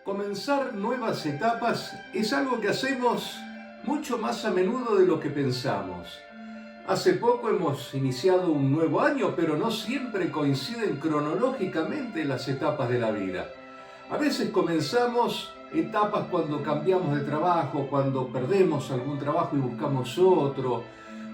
Comenzar nuevas etapas es algo que hacemos mucho más a menudo de lo que pensamos. Hace poco hemos iniciado un nuevo año, pero no siempre coinciden cronológicamente las etapas de la vida. A veces comenzamos etapas cuando cambiamos de trabajo, cuando perdemos algún trabajo y buscamos otro,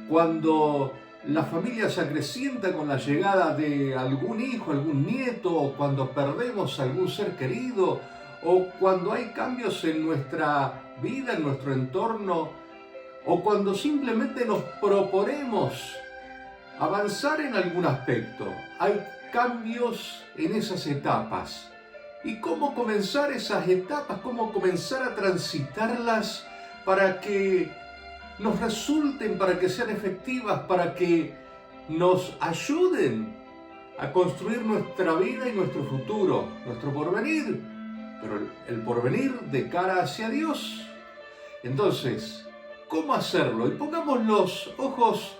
cuando la familia se acrecienta con la llegada de algún hijo, algún nieto, o cuando perdemos algún ser querido, o cuando hay cambios en nuestra vida, en nuestro entorno, o cuando simplemente nos proponemos avanzar en algún aspecto. Hay cambios en esas etapas. ¿Y cómo comenzar esas etapas? ¿Cómo comenzar a transitarlas para que nos resulten, para que sean efectivas, para que nos ayuden a construir nuestra vida y nuestro futuro, nuestro porvenir, pero el porvenir de cara hacia Dios? Entonces, ¿cómo hacerlo? Y pongamos los ojos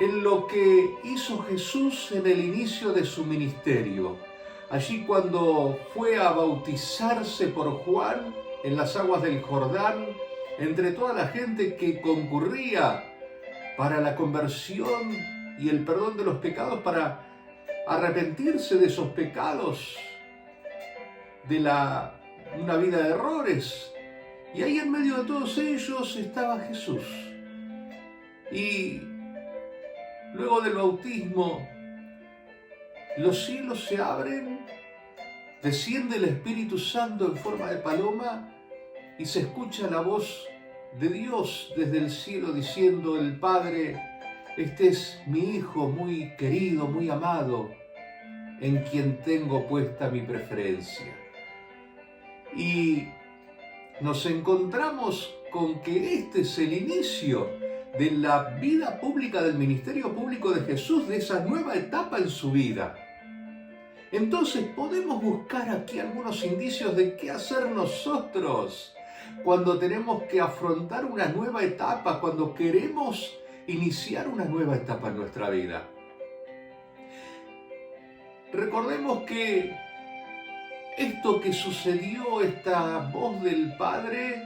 en lo que hizo Jesús en el inicio de su ministerio. Allí cuando fue a bautizarse por Juan en las aguas del Jordán, entre toda la gente que concurría para la conversión y el perdón de los pecados, para arrepentirse de esos pecados, de una vida de errores. Y ahí en medio de todos ellos estaba Jesús. Y luego del bautismo, los cielos se abren, desciende el Espíritu Santo en forma de paloma y se escucha la voz de Dios desde el cielo diciendo el Padre: este es mi Hijo muy querido, muy amado, en quien tengo puesta mi preferencia. Y nos encontramos con que este es el inicio de la vida pública, del ministerio público de Jesús, de esa nueva etapa en su vida. Entonces podemos buscar aquí algunos indicios de qué hacer nosotros cuando tenemos que afrontar una nueva etapa, cuando queremos iniciar una nueva etapa en nuestra vida. Recordemos que esto que sucedió, esta voz del Padre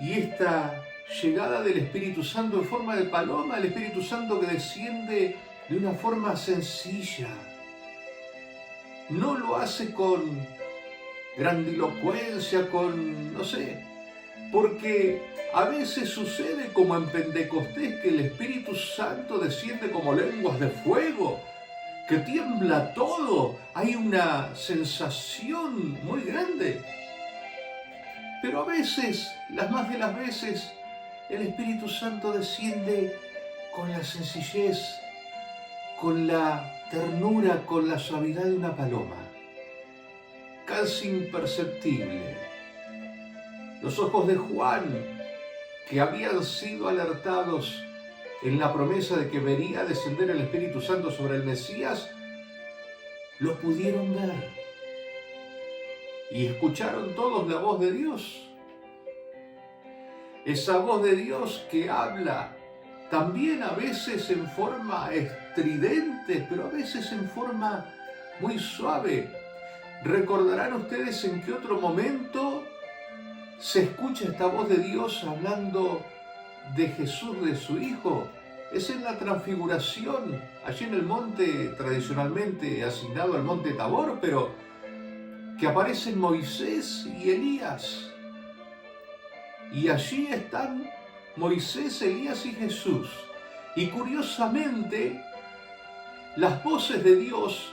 y esta llegada del Espíritu Santo en forma de paloma, el Espíritu Santo que desciende de una forma sencilla. No lo hace con grandilocuencia, porque a veces sucede como en Pentecostés, que el Espíritu Santo desciende como lenguas de fuego, que tiembla todo, hay una sensación muy grande. Pero a veces, las más de las veces, el Espíritu Santo desciende con la sencillez, con la ternura, con la suavidad de una paloma, casi imperceptible. Los ojos de Juan, que habían sido alertados en la promesa de que vería descender el Espíritu Santo sobre el Mesías, lo pudieron ver. Y escucharon todos la voz de Dios. Esa voz de Dios que habla también a veces en forma estridente, pero a veces en forma muy suave. Recordarán ustedes en qué otro momento se escucha esta voz de Dios hablando de Jesús, de su Hijo. Es en la transfiguración, allí en el monte tradicionalmente asignado al monte Tabor, pero que aparecen Moisés y Elías. Y allí están Moisés, Elías y Jesús. Y curiosamente, las voces de Dios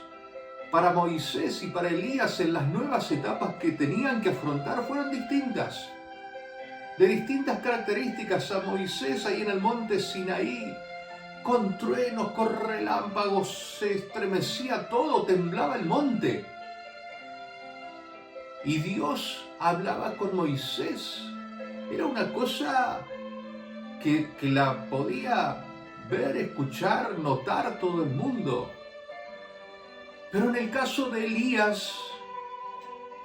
para Moisés y para Elías en las nuevas etapas que tenían que afrontar fueron distintas. De distintas características. A Moisés ahí en el monte Sinaí, con truenos, con relámpagos, se estremecía todo, temblaba el monte. Y Dios hablaba con Moisés. Era una cosa que la podía ver, escuchar, notar todo el mundo. Pero en el caso de Elías,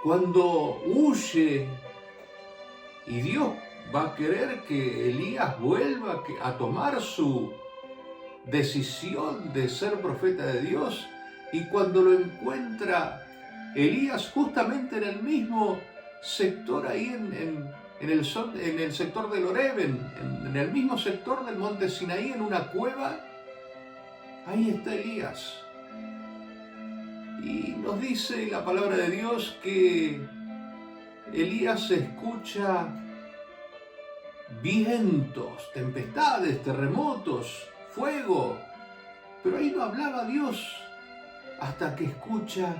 cuando huye y Dios va a querer que Elías vuelva a tomar su decisión de ser profeta de Dios, y cuando lo encuentra Elías justamente en el mismo sector ahí en el sector del Horeb, en el mismo sector del monte Sinaí, en una cueva, ahí está Elías. Y nos dice la palabra de Dios que Elías escucha vientos, tempestades, terremotos, fuego, pero ahí no hablaba Dios hasta que escucha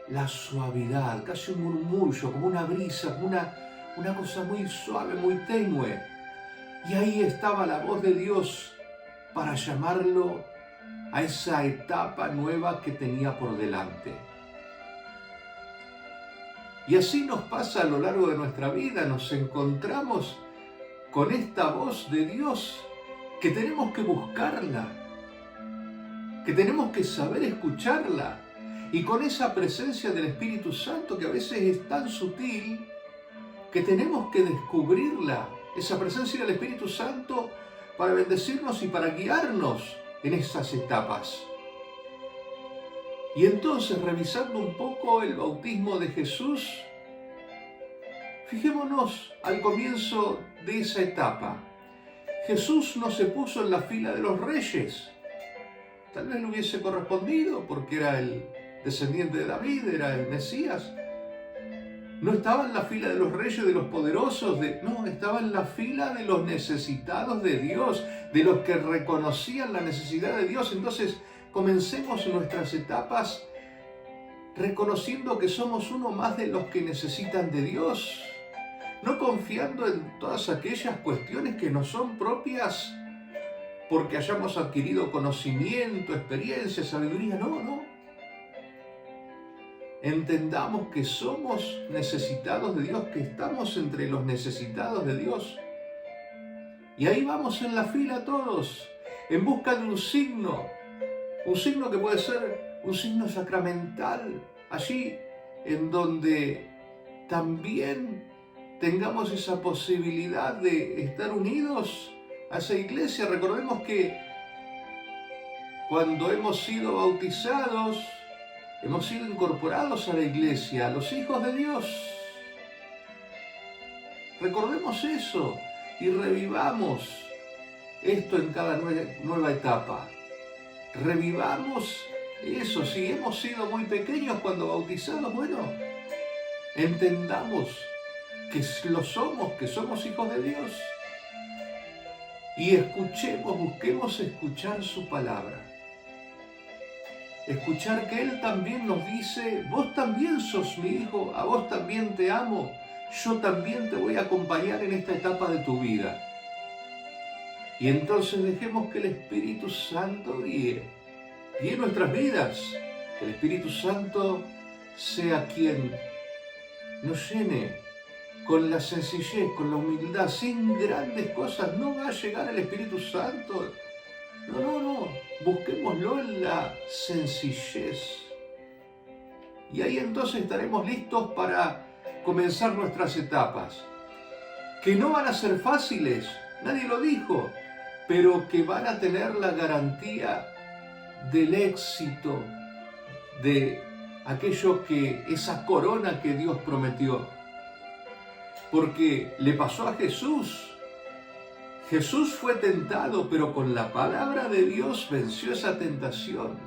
la suavidad, casi un murmullo, como una brisa, como una cosa muy suave, muy tenue. Y ahí estaba la voz de Dios para llamarlo a esa etapa nueva que tenía por delante. Y así nos pasa a lo largo de nuestra vida, nos encontramos con esta voz de Dios que tenemos que buscarla, que tenemos que saber escucharla, y con esa presencia del Espíritu Santo que a veces es tan sutil que tenemos que descubrirla, esa presencia del Espíritu Santo para bendecirnos y para guiarnos en esas etapas. Y entonces, revisando un poco el bautismo de Jesús, fijémonos al comienzo de esa etapa. Jesús no se puso en la fila de los reyes. Tal vez le hubiese correspondido porque era el descendiente de David, era el Mesías. No estaba en la fila de los reyes, de los poderosos, no, estaba en la fila de los necesitados de Dios, de los que reconocían la necesidad de Dios. Entonces, comencemos nuestras etapas reconociendo que somos uno más de los que necesitan de Dios, no confiando en todas aquellas cuestiones que nos son propias porque hayamos adquirido conocimiento, experiencia, sabiduría. No. Entendamos que somos necesitados de Dios, que estamos entre los necesitados de Dios. Y ahí vamos en la fila todos, en busca de un signo que puede ser un signo sacramental, allí en donde también tengamos esa posibilidad de estar unidos a esa iglesia. Recordemos que cuando hemos sido bautizados, hemos sido incorporados a la iglesia, a los hijos de Dios. Recordemos eso y revivamos esto en cada nueva etapa. Revivamos eso. Si hemos sido muy pequeños cuando bautizados, bueno, entendamos que lo somos, que somos hijos de Dios. Y busquemos escuchar su palabra. Escuchar que Él también nos dice: vos también sos mi hijo, a vos también te amo, yo también te voy a acompañar en esta etapa de tu vida. Y entonces dejemos que el Espíritu Santo guíe nuestras vidas, que el Espíritu Santo sea quien nos llene con la sencillez, con la humildad, sin grandes cosas. No va a llegar el Espíritu Santo. No. Busquémoslo en la sencillez. Y ahí entonces estaremos listos para comenzar nuestras etapas, que no van a ser fáciles, nadie lo dijo, pero que van a tener la garantía del éxito, de aquello esa corona que Dios prometió. Porque le pasó a Jesús. Jesús fue tentado, pero con la palabra de Dios venció esa tentación.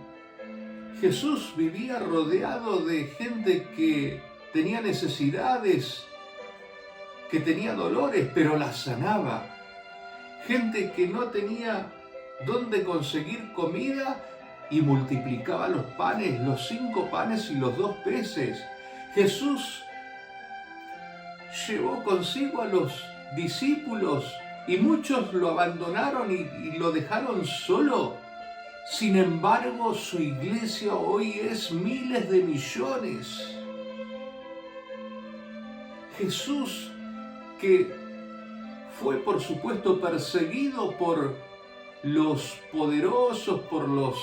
Jesús vivía rodeado de gente que tenía necesidades, que tenía dolores, pero las sanaba. Gente que no tenía dónde conseguir comida y multiplicaba los panes, los 5 panes y los 2 peces. Jesús llevó consigo a los discípulos y muchos lo abandonaron y lo dejaron solo. Sin embargo, su iglesia hoy es miles de millones. Jesús, que fue por supuesto perseguido por los poderosos, por los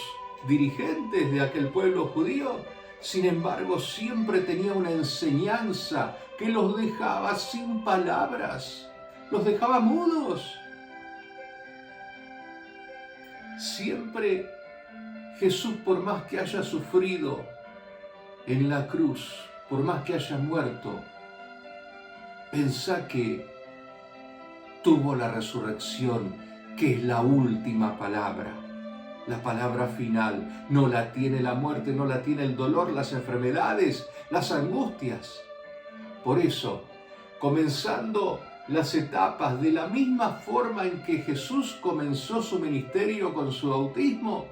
dirigentes de aquel pueblo judío, sin embargo siempre tenía una enseñanza que los dejaba sin palabras, los dejaba mudos. Siempre Jesús, por más que haya sufrido en la cruz, por más que haya muerto, pensá que tuvo la resurrección, que es la última palabra, la palabra final. No la tiene la muerte, no la tiene el dolor, las enfermedades, las angustias. Por eso, comenzando las etapas de la misma forma en que Jesús comenzó su ministerio con su bautismo,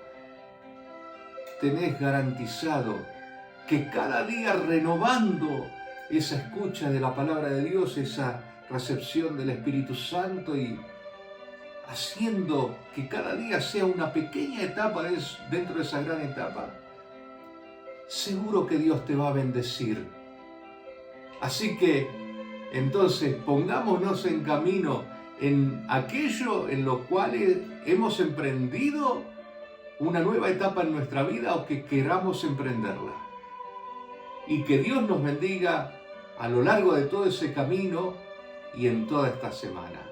tenés garantizado que cada día renovando esa escucha de la palabra de Dios, esa recepción del Espíritu Santo y haciendo que cada día sea una pequeña etapa dentro de esa gran etapa, seguro que Dios te va a bendecir. Así que entonces pongámonos en camino en aquello en lo cual hemos emprendido una nueva etapa en nuestra vida o que queramos emprenderla. Y que Dios nos bendiga a lo largo de todo ese camino y en toda esta semana.